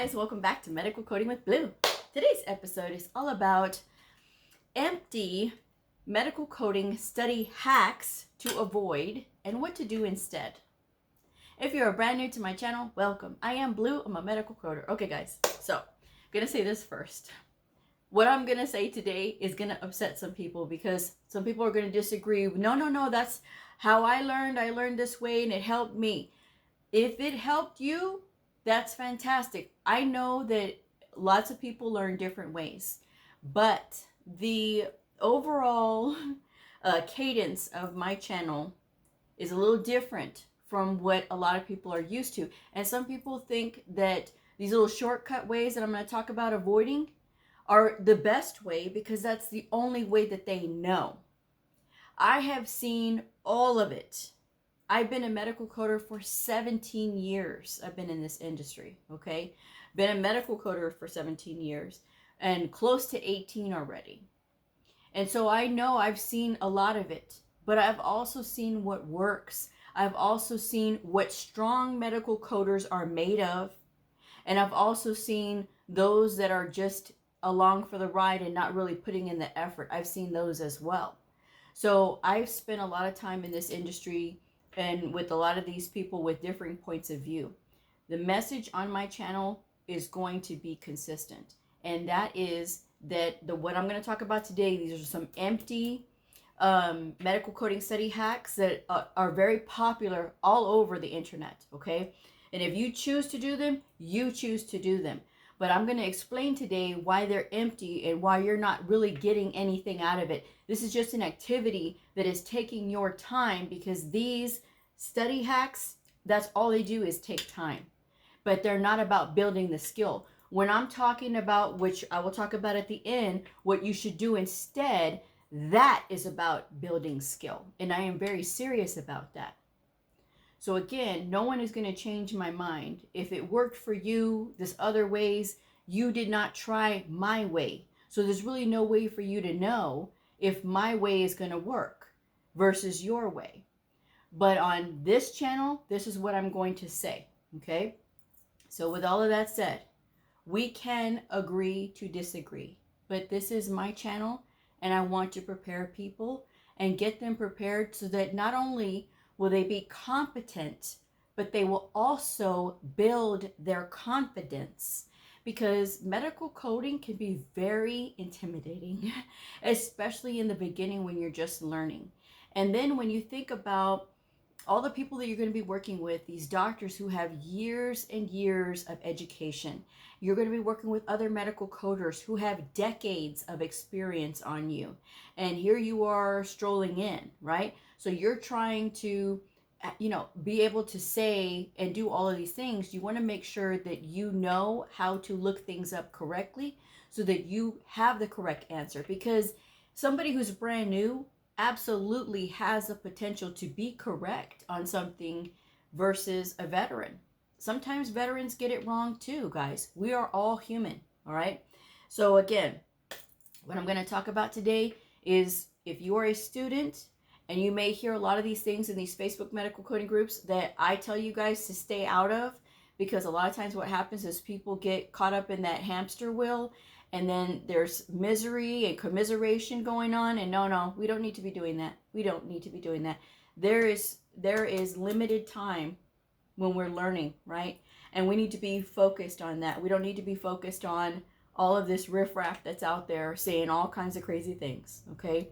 Guys, welcome back to Medical Coding with Blue. Today's episode is all about empty medical coding study hacks to avoid and what to do instead. If you're brand new to my channel, welcome. I am Blue. I'm a medical coder. Okay, guys, so I'm gonna say this first. What I'm gonna say today is gonna upset some people because some people are gonna disagree. No, that's how I learned. I learned this way and it helped me. If it helped you, that's fantastic. I know that lots of people learn different ways, but the overall cadence of my channel is a little different from what a lot of people are used to. And some people think that these little shortcut ways that I'm going to talk about avoiding are the best way because that's the only way that they know. I have seen all of it. I've been a medical coder for 17 years. I've been in this industry, okay? Been a medical coder for 17 years and close to 18 already. And so I know I've seen a lot of it, but I've also seen what works. I've also seen what strong medical coders are made of. And I've also seen those that are just along for the ride and not really putting in the effort. I've seen those as well. So I've spent a lot of time in this industry and with a lot of these people with differing points of view. The message on my channel is going to be consistent. And that is that what I'm going to talk about today, these are some empty medical coding study hacks that are very popular all over the internet, okay? And if you choose to do them, you choose to do them. But I'm going to explain today why they're empty and why you're not really getting anything out of it. This is just an activity that is taking your time because these study hacks, that's all they do is take time. But they're not about building the skill. When I'm talking about, which I will talk about at the end, what you should do instead, that is about building skill. And I am very serious about that. So again, no one is going to change my mind. If it worked for you, this other ways, you did not try my way. So there's really no way for you to know if my way is going to work versus your way. But on this channel, this is what I'm going to say, okay? So with all of that said, we can agree to disagree. But this is my channel, and I want to prepare people and get them prepared so that not only will they be competent, but they will also build their confidence, because medical coding can be very intimidating, especially in the beginning when you're just learning. And then when you think about all the people that you're going to be working with, these doctors who have years and years of education, you're going to be working with other medical coders who have decades of experience on you. And here you are strolling in, right? So you're trying to, be able to say and do all of these things. You want to make sure that you know how to look things up correctly so that you have the correct answer. Because somebody who's brand new absolutely has the potential to be correct on something versus a veteran. Sometimes veterans get it wrong too, guys. We are all human, all right? So again, what I'm going to talk about today is if you are a student and you may hear a lot of these things in these Facebook medical coding groups that I tell you guys to stay out of, because a lot of times what happens is people get caught up in that hamster wheel. And then there's misery and commiseration going on. And no, we don't need to be doing that. We don't need to be doing that. There is limited time when we're learning, right? And we need to be focused on that. We don't need to be focused on all of this riffraff that's out there saying all kinds of crazy things, okay?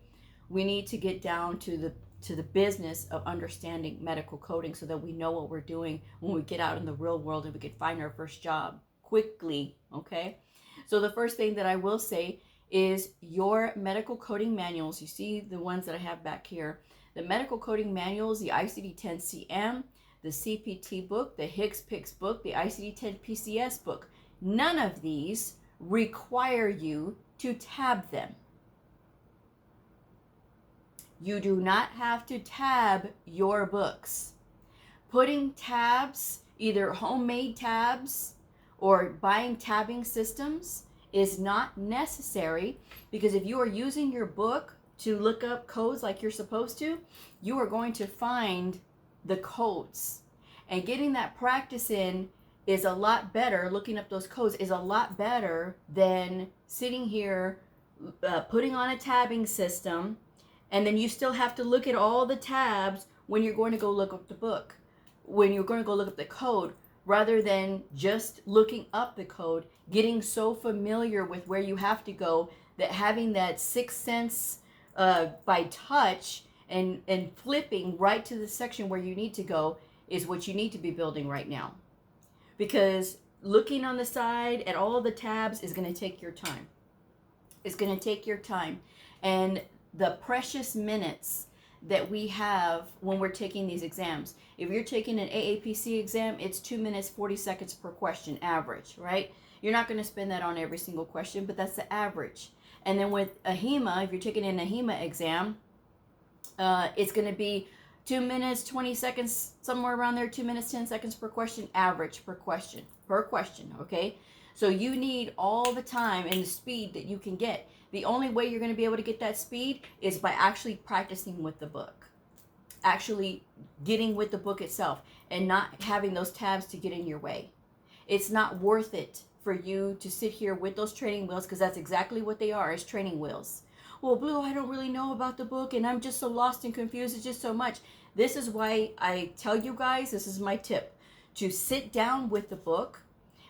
We need to get down to the business of understanding medical coding so that we know what we're doing when we get out in the real world and we can find our first job quickly, okay? So the first thing that I will say is your medical coding manuals. You see the ones that I have back here. The medical coding manuals, the ICD-10-CM, the CPT book, the HCPCS book, the ICD-10-PCS book. None of these require you to tab them. You do not have to tab your books. Putting tabs, either homemade tabs or buying tabbing systems, is not necessary, because if you are using your book to look up codes like you're supposed to, you are going to find the codes. And getting that practice in is a lot better, looking up those codes is a lot better than sitting here putting on a tabbing system, and then you still have to look at all the tabs when you're going to go look up the book, when you're going to go look up the code, rather than just looking up the code, getting so familiar with where you have to go that having that sixth sense by touch and flipping right to the section where you need to go is what you need to be building right now. Because looking on the side at all the tabs is going to take your time. It's going to take your time. And the precious minutes that we have when we're taking these exams. If you're taking an AAPC exam, it's 2 minutes, 40 seconds per question average, right? You're not going to spend that on every single question, but that's the average. And then with a HEMA, if you're taking an HEMA exam, it's going to be 2 minutes, 20 seconds, somewhere around there, 2 minutes, 10 seconds per question, average per question, okay? So you need all the time and the speed that you can get. The only way you're going to be able to get that speed is by actually practicing with the book, actually getting with the book itself and not having those tabs to get in your way. It's not worth it for you to sit here with those training wheels, because that's exactly what they are, is training wheels. Well, Blue, I don't really know about the book and I'm just so lost and confused. It's just so much. This is why I tell you guys, this is my tip, to sit down with the book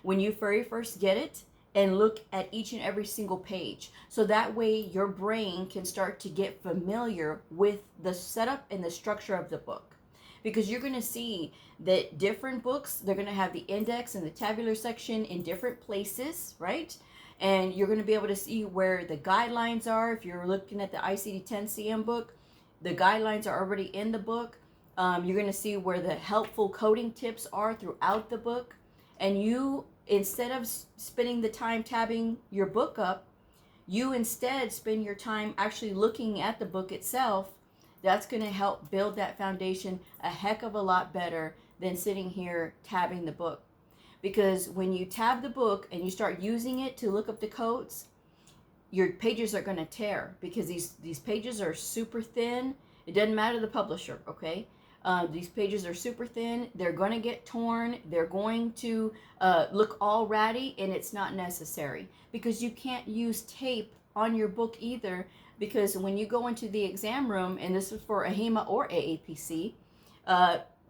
when you very first get it and look at each and every single page. So that way your brain can start to get familiar with the setup and the structure of the book. Because you're going to see that different books, they're going to have the index and the tabular section in different places, right? And you're going to be able to see where the guidelines are. If you're looking at the ICD-10-CM book, the guidelines are already in the book. You're going to see where the helpful coding tips are throughout the book. And you, instead of spending the time tabbing your book up, you instead spend your time actually looking at the book itself. That's going to help build that foundation a heck of a lot better than sitting here tabbing the book. Because when you tab the book and you start using it to look up the codes, your pages are going to tear, because these pages are super thin. It doesn't matter the publisher, okay? These pages are super thin. They're going to get torn. They're going to look all ratty, and it's not necessary, because you can't use tape on your book either, because when you go into the exam room, and this is for a HEMA or AAPC,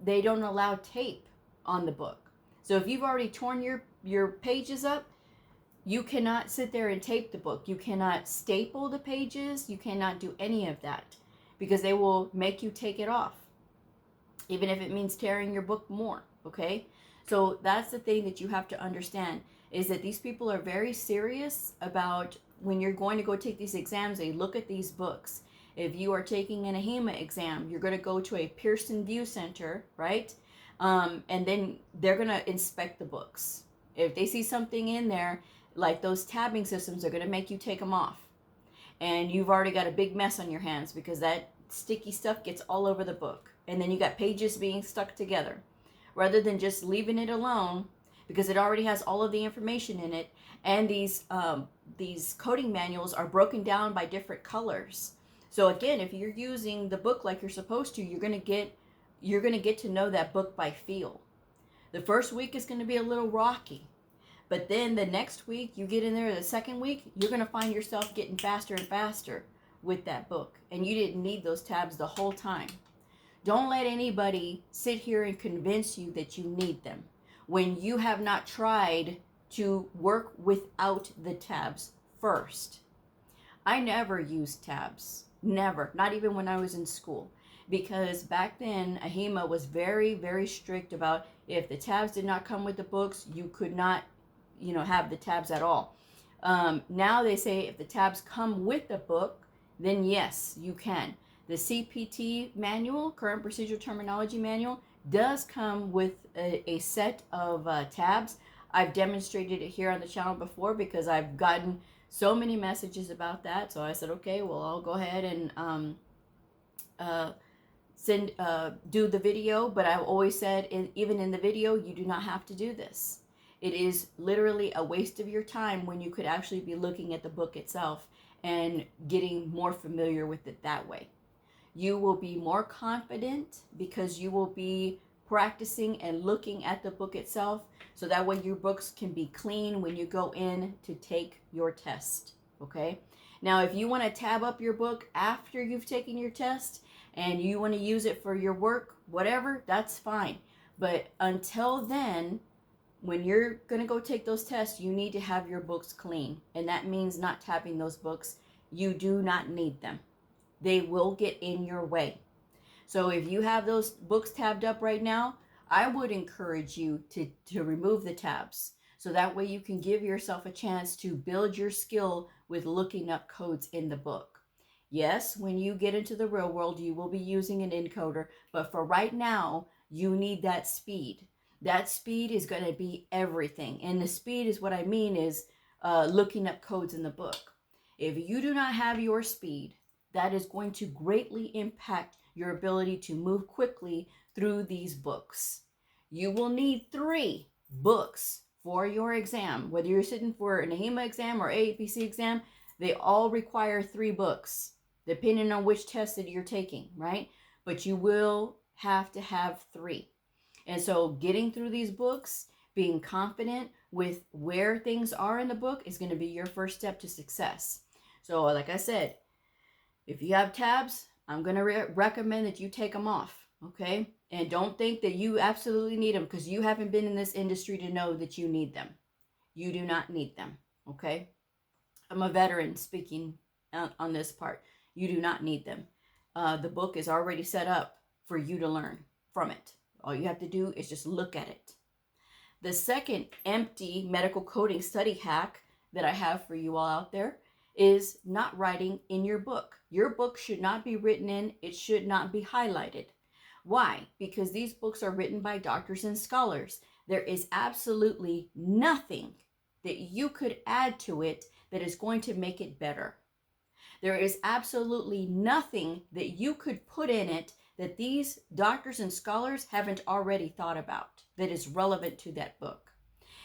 they don't allow tape on the book. So if you've already torn your pages up, you cannot sit there and tape the book. You cannot staple the pages. You cannot do any of that, because they will make you take it off, even if it means tearing your book more, okay? So that's the thing that you have to understand, is that these people are very serious about when you're going to go take these exams, they look at these books. If you are taking an HEMA exam, you're going to go to a Pearson View Center, right? And then they're going to inspect the books. If they see something in there, like those tabbing systems, they're going to make you take them off. And you've already got a big mess on your hands, because that sticky stuff gets all over the book. And then you got pages being stuck together. Rather than just leaving it alone, because it already has all of the information in it. And these coding manuals are broken down by different colors. So again, if you're using the book like you're supposed to, you're going to get to know that book by feel. The first week is going to be a little rocky. But then the next week, you get in there, the second week, you're going to find yourself getting faster and faster with that book. And you didn't need those tabs the whole time. Don't let anybody sit here and convince you that you need them when you have not tried to work without the tabs first. I never used tabs. Never. Not even when I was in school. Because back then, AHEMA was very, very strict about if the tabs did not come with the books, you could not, have the tabs at all. Now they say if the tabs come with the book, then yes, you can. The CPT manual, Current Procedural Terminology Manual, does come with a set of tabs. I've demonstrated it here on the channel before, because I've gotten so many messages about that. So I said, okay, well, I'll go ahead and do the video. But I've always said, even in the video, you do not have to do this. It is literally a waste of your time when you could actually be looking at the book itself and getting more familiar with it that way. You will be more confident, because you will be practicing and looking at the book itself, so that way your books can be clean when you go in to take your test. Okay? Now, if you want to tab up your book after you've taken your test and you want to use it for your work, whatever, that's fine. But until then, when you're going to go take those tests, you need to have your books clean. And that means not tabbing those books. You do not need them. They will get in your way. So if you have those books tabbed up right now, I would encourage you to remove the tabs. So that way you can give yourself a chance to build your skill with looking up codes in the book. Yes, when you get into the real world, you will be using an encoder. But for right now, you need that speed. That speed is going to be everything. And the speed is what I mean is looking up codes in the book. If you do not have your speed, that is going to greatly impact your ability to move quickly through these books. You will need 3 books for your exam. Whether you're sitting for an AHEMA exam or AAPC exam, they all require 3 books, depending on which test that you're taking, right? But you will have to have 3. And so getting through these books, being confident with where things are in the book is going to be your first step to success. So like I said, if you have tabs, I'm going to recommend that you take them off, okay? And don't think that you absolutely need them, because you haven't been in this industry to know that you need them. You do not need them, okay? I'm a veteran speaking on this part. You do not need them. The book is already set up for you to learn from it. All you have to do is just look at it. The second empty medical coding study hack that I have for you all out there is not writing in your book. Your book should not be written in. It should not be highlighted. Why? Because these books are written by doctors and scholars. There is absolutely nothing that you could add to it that is going to make it better. There is absolutely nothing that you could put in it that these doctors and scholars haven't already thought about that is relevant to that book.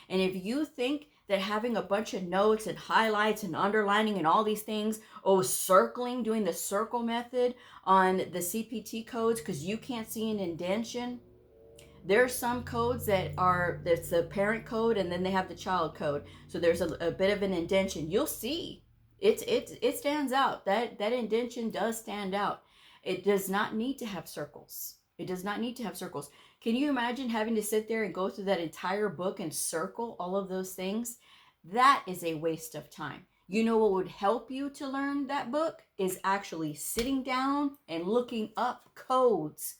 And if you think that having a bunch of notes and highlights and underlining and all these things, circling, doing the circle method on the CPT codes because you can't see an indentation, there's some codes that's the parent code and then they have the child code. So there's a bit of an indentation. You'll see it stands out. That indentation does stand out. It does not need to have circles. It does not need to have circles. Can you imagine having to sit there and go through that entire book and circle all of those things? That is a waste of time. You know what would help you to learn that book is actually sitting down and looking up codes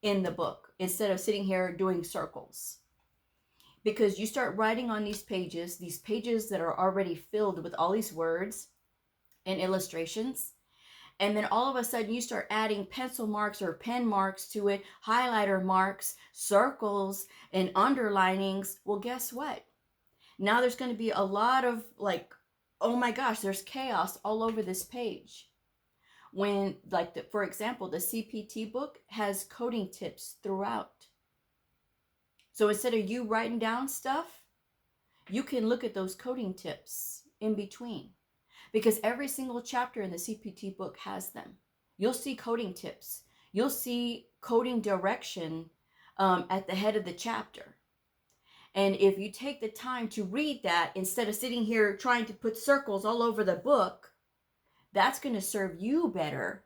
in the book instead of sitting here doing circles. Because you start writing on these pages that are already filled with all these words and illustrations, and then all of a sudden you start adding pencil marks or pen marks to it, highlighter marks, circles, and underlinings. Well, guess what? Now there's going to be a lot of oh my gosh, there's chaos all over this page. When, for example, the CPT book has coding tips throughout. So instead of you writing down stuff, you can look at those coding tips in between. Because every single chapter in the CPT book has them. You'll see coding tips. You'll see coding direction at the head of the chapter. And if you take the time to read that instead of sitting here trying to put circles all over the book, that's going to serve you better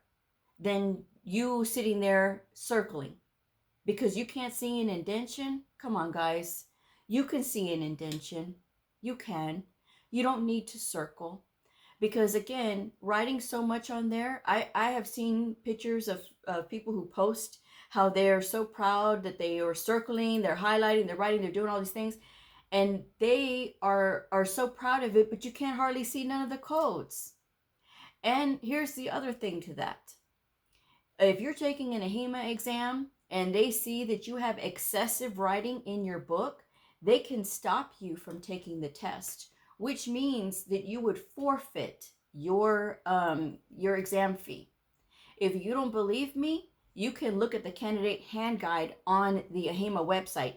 than you sitting there circling. Because you can't see an indentation. Come on, guys. You can see an indentation. You can. You don't need to circle. Because again, writing so much on there, I have seen pictures of people who post how they're so proud that they are circling, they're highlighting, they're writing, they're doing all these things. And they are so proud of it, but you can't hardly see none of the codes. And here's the other thing to that. If you're taking an AHEMA exam and they see that you have excessive writing in your book, they can stop you from taking the test, which means that you would forfeit your exam fee. If you don't believe me, you can look at the candidate hand guide on the AHEMA website,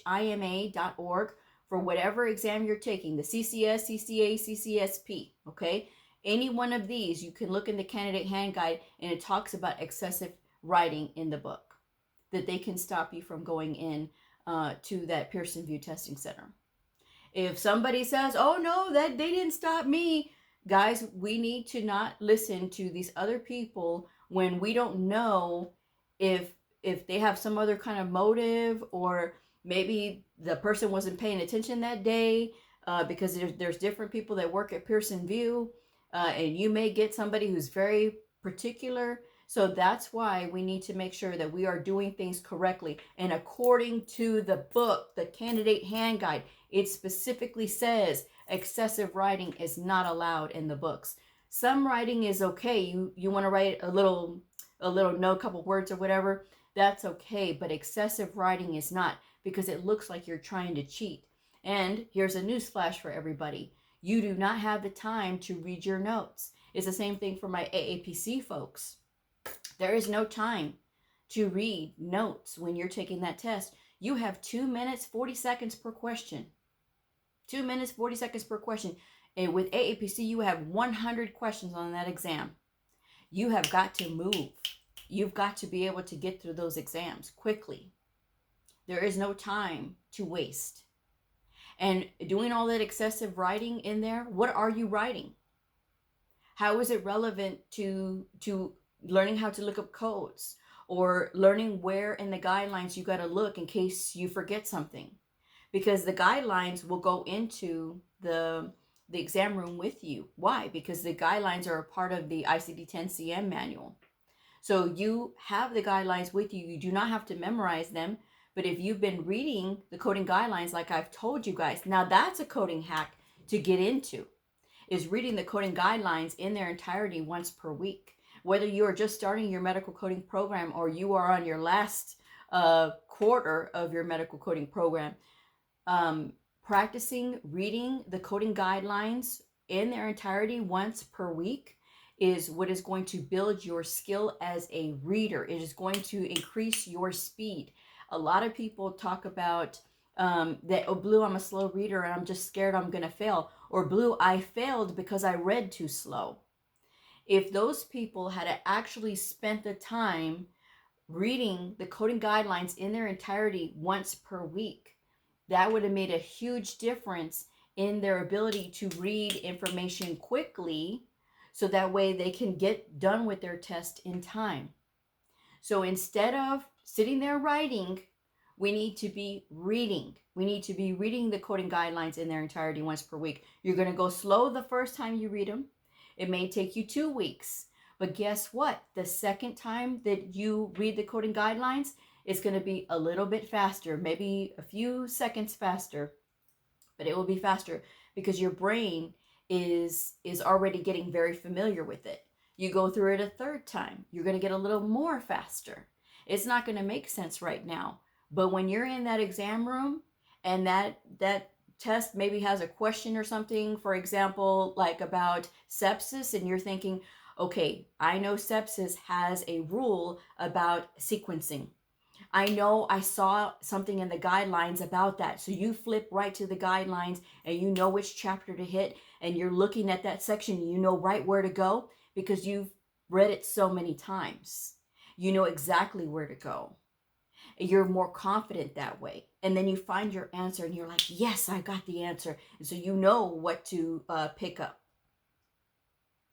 ahima.org, for whatever exam you're taking, the CCS, CCA, CCSP, okay? Any one of these, you can look in the candidate hand guide and it talks about excessive writing in the book. that they can stop you from going in to that Pearson VUE Testing Center. If somebody says, oh no, that they didn't stop me, guys, we need to not listen to these other people when we don't know if they have some other kind of motive, or maybe the person wasn't paying attention that day, because there's different people that work at Pearson VUE, and you may get somebody who's very particular. So that's why we need to make sure that we are doing things correctly and according to the book, the candidate hand guide. It specifically says excessive writing is not allowed in the books. Some writing is okay. You want to write a little note, couple words or whatever, that's okay, but excessive writing is not, because it looks like you're trying to cheat. And here's a news flash for everybody. You do not have the time to read your notes. It's the same thing for my AAPC folks. There is no time to read notes when you're taking that test. You have 2 minutes, 40 seconds per question. 2 minutes, 40 seconds per question. And with AAPC, you have 100 questions on that exam. You have got to move. You've got to be able to get through those exams quickly. There is no time to waste. And doing all that excessive writing in there, what are you writing? How is it relevant to learning how to look up codes, or learning where in the guidelines you got to look in case you forget something? Because the guidelines will go into the exam room with you. Why? Because the guidelines are a part of the ICD-10-CM manual. So you have the guidelines with you. You do not have to memorize them. But if you've been reading the coding guidelines, like I've told you guys, now that's a coding hack to get into, is reading the coding guidelines in their entirety once per week. Whether you are just starting your medical coding program or you are on your last quarter of your medical coding program, practicing reading the coding guidelines in their entirety once per week is what is going to build your skill as a reader. It is going to increase your speed. A lot of people talk about that, oh, Blue, I'm a slow reader and I'm just scared I'm going to fail. Or Blue, I failed because I read too slow. If those people had actually spent the time reading the coding guidelines in their entirety once per week, that would have made a huge difference in their ability to read information quickly, so that way they can get done with their test in time. So instead of sitting there writing, we need to be reading. We need to be reading the coding guidelines in their entirety once per week. You're going to go slow the first time you read them. It may take you 2 weeks. But guess what? The second time that you read the coding guidelines, it's going to be a little bit faster, maybe a few seconds faster, but it will be faster because your brain is already getting very familiar with it. You go through it a third time, you're going to get a little more faster. It's not going to make sense right now, but when you're in that exam room and that test maybe has a question or something, for example, like about sepsis, and you're thinking, okay, I know sepsis has a rule about sequencing. I know I saw something in the guidelines about that. So you flip right to the guidelines and you know which chapter to hit, and you're looking at that section and you know right where to go because you've read it so many times. You know exactly where to go. You're more confident that way. And then you find your answer and you're like, yes, I got the answer. And so you know what to pick up.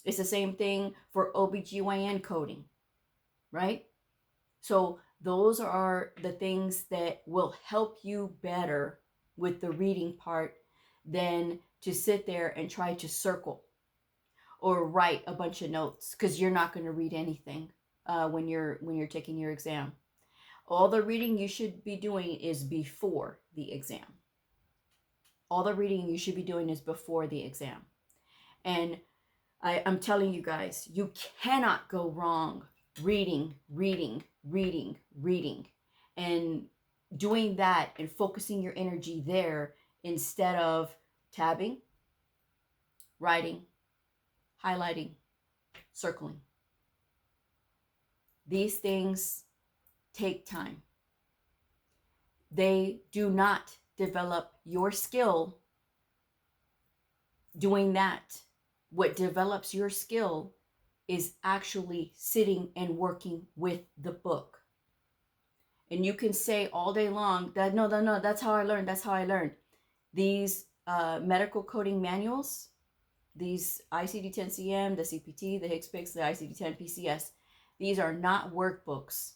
It's the same thing for OBGYN coding, right? So those are the things that will help you better with the reading part than to sit there and try to circle or write a bunch of notes, because you're not going to read anything when you're taking your exam. All the reading you should be doing is before the exam. All the reading you should be doing is before the exam. And I'm telling you guys, you cannot go wrong reading, and doing that and focusing your energy there instead of tabbing, writing, highlighting, circling. These things take time. They do not develop your skill doing that. What develops your skill is actually sitting and working with the book. And you can say all day long that, no, that's how I learned. That's how I learned. These medical coding manuals, these ICD-10-CM, the CPT, the HCPCS, the ICD-10 PCS, these are not workbooks.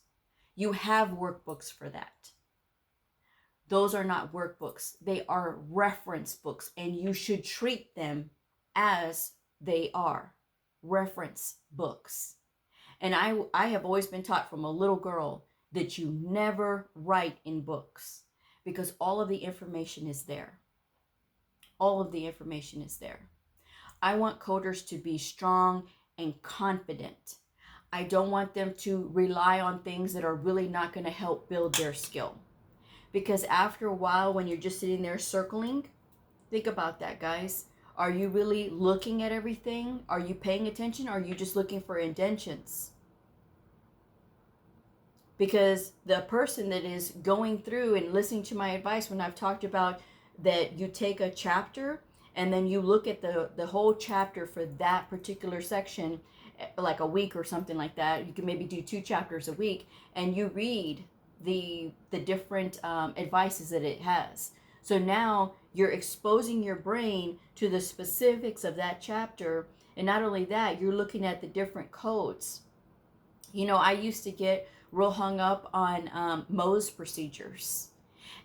You have workbooks for that. Those are not workbooks. They are reference books, and you should treat them as they are reference books. And I have always been taught from a little girl that you never write in books, because all of the information is there. All of the information is there. I want coders to be strong and confident. I don't want them to rely on things that are really not going to help build their skill. Because after a while, when you're just sitting there circling, think about that, guys. Are you really looking at everything? Are you paying attention? Or are you just looking for indentions? Because the person that is going through and listening to my advice, when I've talked about that you take a chapter and then you look at the whole chapter for that particular section, like a week or something like that. You can maybe do 2 chapters a week, and you read the different advices that it has. So now you're exposing your brain to the specifics of that chapter. And not only that, you're looking at the different codes. You know, I used to get real hung up on Mohs procedures.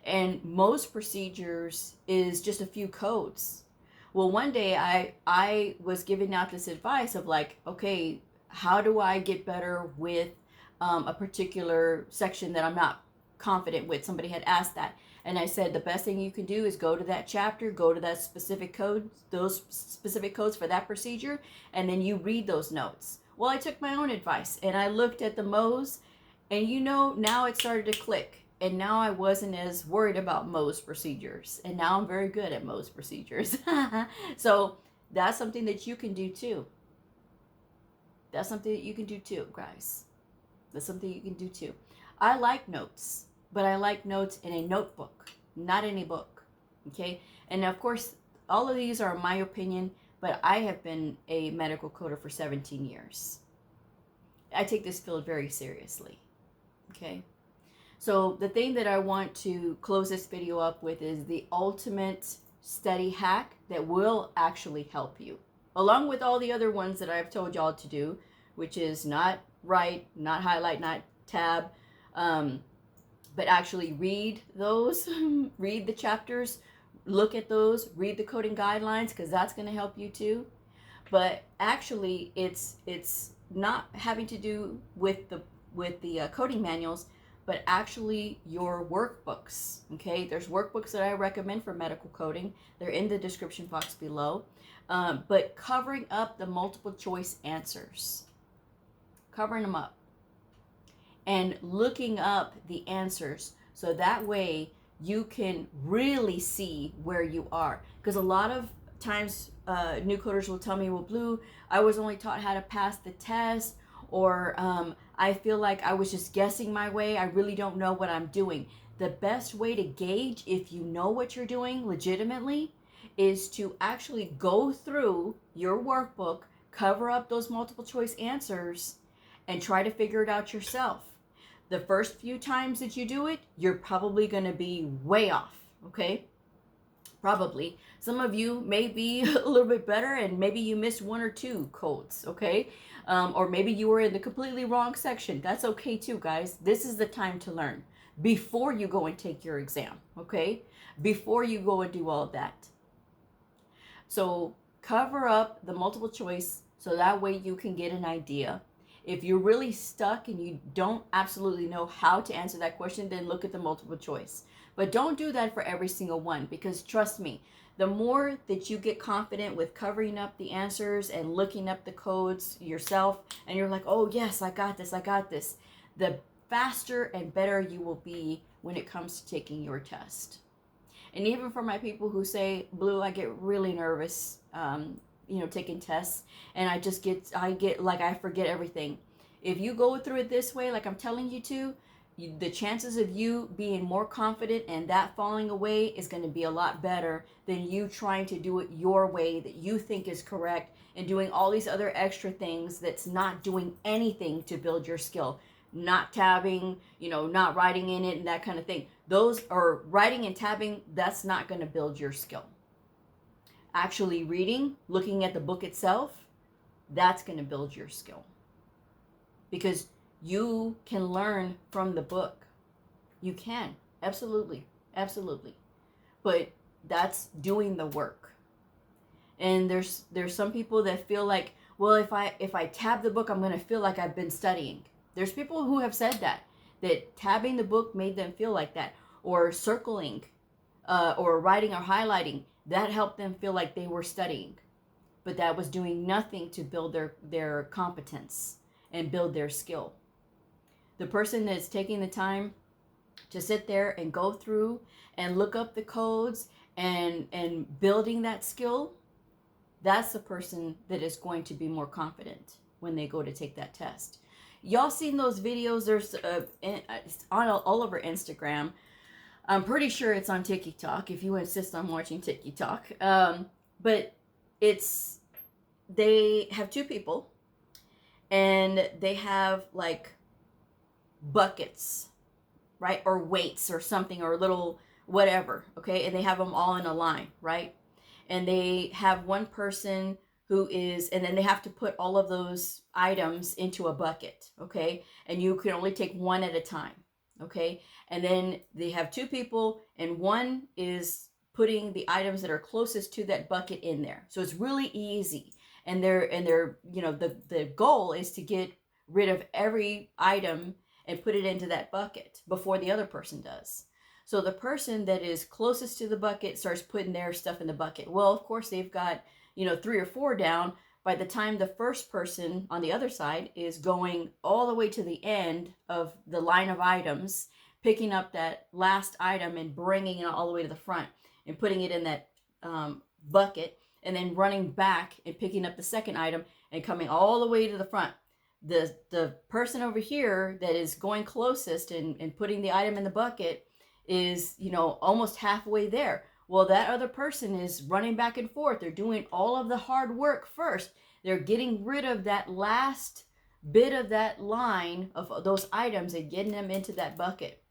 And Mohs procedures is just a few codes. Well, one day I was giving out this advice of like, okay, how do I get better with a particular section that I'm not confident with? Somebody had asked that. And I said, the best thing you can do is go to that chapter, go to that specific code, those specific codes for that procedure, and then you read those notes. Well, I took my own advice and I looked at the Mohs, and you know, now it started to click. And now I wasn't as worried about Mohs procedures. And now I'm very good at Mohs procedures. So that's something that you can do too. That's something that you can do too, guys. That's something you can do too. I like notes, but I like notes in a notebook, not in a book. Okay? And of course, all of these are my opinion, but I have been a medical coder for 17 years. I take this field very seriously. Okay? So the thing that I want to close this video up with is the ultimate study hack that will actually help you, along with all the other ones that I've told y'all to do, which is not write, not highlight, not tab, but actually read those, read the chapters, look at those, read the coding guidelines, because that's going to help you too. But actually, it's not having to do with the coding manuals, but actually your workbooks. Okay, there's workbooks that I recommend for medical coding. They're in the description box below. But covering up the multiple choice answers, covering them up, and looking up the answers, so that way you can really see where you are. Because a lot of times new coders will tell me, well, Blue, I was only taught how to pass the test, or I feel like I was just guessing my way. I really don't know what I'm doing. The best way to gauge if you know what you're doing legitimately is to actually go through your workbook, cover up those multiple choice answers, and try to figure it out yourself. The first few times that you do it, you're probably going to be way off, okay? Probably. Some of you may be a little bit better, and maybe you missed 1 or 2 codes, okay? Or maybe you were in the completely wrong section. That's okay too, guys. This is the time to learn before you go and take your exam, okay? Before you go and do all of that. So cover up the multiple choice so that way you can get an idea. If you're really stuck and you don't absolutely know how to answer that question, then look at the multiple choice. But don't do that for every single one, because trust me, the more that you get confident with covering up the answers and looking up the codes yourself, and you're like, oh yes, I got this, the faster and better you will be when it comes to taking your test. And even for my people who say, Blue, I get really nervous, taking tests, and I get like, I forget everything. If you go through it this way, like I'm telling you to, the chances of you being more confident and that falling away is going to be a lot better than you trying to do it your way that you think is correct and doing all these other extra things that's not doing anything to build your skill. not tabbing, not writing in it and that kind of thing. Those are writing and tabbing, that's not going to build your skill. Actually reading, looking at the book itself, that's going to build your skill. Because you can learn from the book. You can. Absolutely. Absolutely. But that's doing the work. And there's some people that feel like, well, if I tab the book, I'm going to feel like I've been studying. There's people who have said that tabbing the book made them feel like that, or circling, or writing or highlighting, that helped them feel like they were studying. But that was doing nothing to build their competence and build their skill. The person that's taking the time to sit there and go through and look up the codes and building that skill, that's the person that is going to be more confident when they go to take that test. Y'all seen those videos? There's it's on all over Instagram. I'm pretty sure it's on TikTok if you insist on watching TikTok. But they have two people and they have like buckets, right? Or weights or something, or little whatever, okay? And they have them all in a line, right? And they have one person and then they have to put all of those items into a bucket, okay? And you can only take one at a time, okay? And then they have two people and one is putting the items that are closest to that bucket in there. So it's really easy. And they're the goal is to get rid of every item and put it into that bucket before the other person does. So the person that is closest to the bucket starts putting their stuff in the bucket. Well, of course, they've got, 3 or 4 down. By the time the first person on the other side is going all the way to the end of the line of items, picking up that last item and bringing it all the way to the front and putting it in that bucket, and then running back and picking up the second item and coming all the way to the front. The person over here that is going closest and putting the item in the bucket is, almost halfway there. Well, that other person is running back and forth. They're doing all of the hard work first. They're getting rid of that last bit of that line of those items and getting them into that bucket.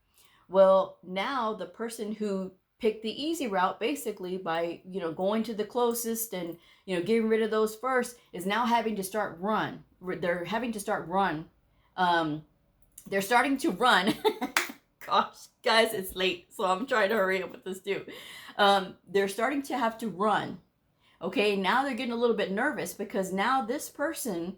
Well, now the person who picked the easy route, basically by, going to the closest and, getting rid of those first, is now having to start run. They're having to start run. They're starting to run. Gosh, guys, it's late, so I'm trying to hurry up with this too. They're starting to have to run. Okay, now they're getting a little bit nervous because now this person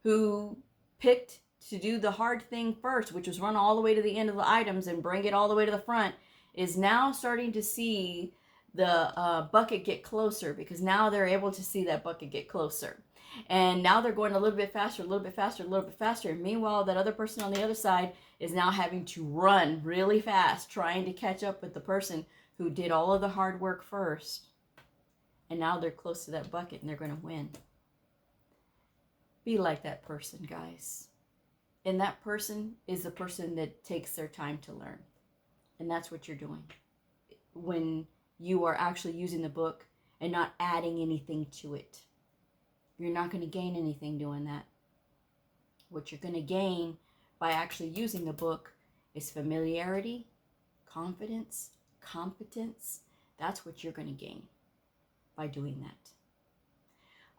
who picked to do the hard thing first, which was run all the way to the end of the items and bring it all the way to the front, is now starting to see the bucket get closer, because now they're able to see that bucket get closer. And now they're going a little bit faster, a little bit faster, a little bit faster. And meanwhile, that other person on the other side is now having to run really fast, trying to catch up with the person who did all of the hard work first. And now they're close to that bucket and they're going to win. Be like that person, guys. And that person is the person that takes their time to learn. And that's what you're doing when you are actually using the book and not adding anything to it. You're not going to gain anything doing that. What you're going to gain by actually using the book is familiarity, confidence, competence. That's what you're going to gain by doing that.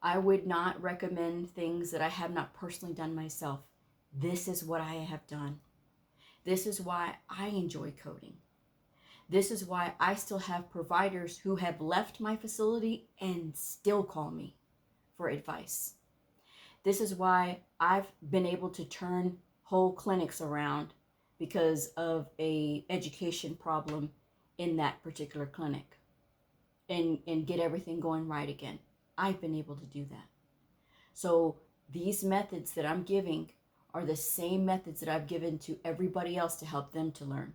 I would not recommend things that I have not personally done myself. This is what I have done. This is why I enjoy coding. This is why I still have providers who have left my facility and still call me for advice. This is why I've been able to turn whole clinics around because of a education problem in that particular clinic and get everything going right again. I've been able to do that. So these methods that I'm giving are the same methods that I've given to everybody else to help them to learn.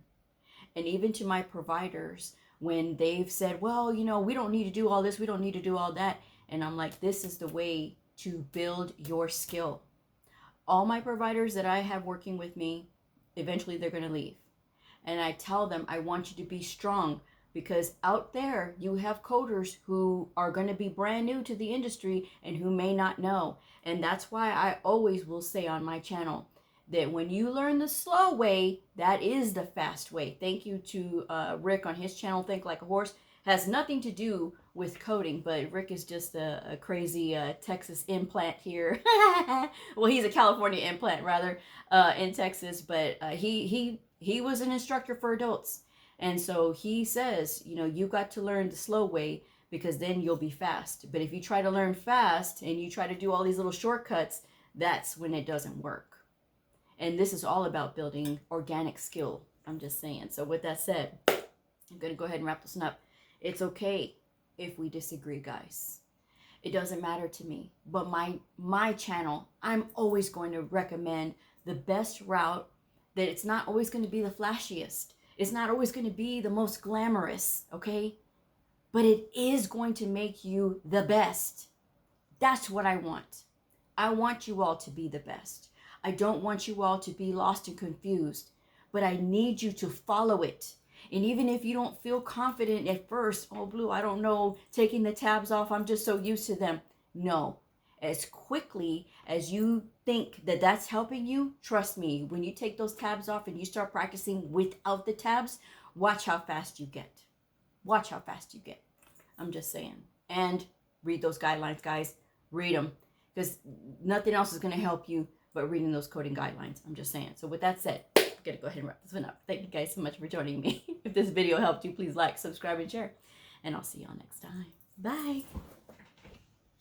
And even to my providers, when they've said, well, we don't need to do all this, we don't need to do all that. And I'm like, this is the way to build your skill. All my providers that I have working with me, eventually they're going to leave. And I tell them, I want you to be strong, because out there you have coders who are going to be brand new to the industry and who may not know. And that's why I always will say on my channel, that when you learn the slow way, that is the fast way. Thank you to Rick on his channel, Think Like a Horse. Has nothing to do with coding, but Rick is just a crazy Texas implant here. Well, he's a California implant rather, in Texas, but he was an instructor for adults, and so he says, you know, you got to learn the slow way because then you'll be fast. But if you try to learn fast and you try to do all these little shortcuts, that's when it doesn't work. And this is all about building organic skill. I'm just saying. So with that said, I'm going to go ahead and wrap this one up. It's okay if we disagree, guys. It doesn't matter to me. But my channel, I'm always going to recommend the best route, that it's not always going to be the flashiest. It's not always going to be the most glamorous, okay? But it is going to make you the best. That's what I want. I want you all to be the best. I don't want you all to be lost and confused, but I need you to follow it. And even if you don't feel confident at first, oh, Blue, I don't know, taking the tabs off, I'm just so used to them. No, as quickly as you think that that's helping you, trust me, when you take those tabs off and you start practicing without the tabs, watch how fast you get. Watch how fast you get. I'm just saying. And read those guidelines, guys. Read them, because nothing else is going to help you but reading those coding guidelines. I'm just saying. So with that said, I'm going to go ahead and wrap this one up. Thank you guys so much for joining me. If this video helped you, please like, subscribe, and share. And I'll see y'all next time. Bye.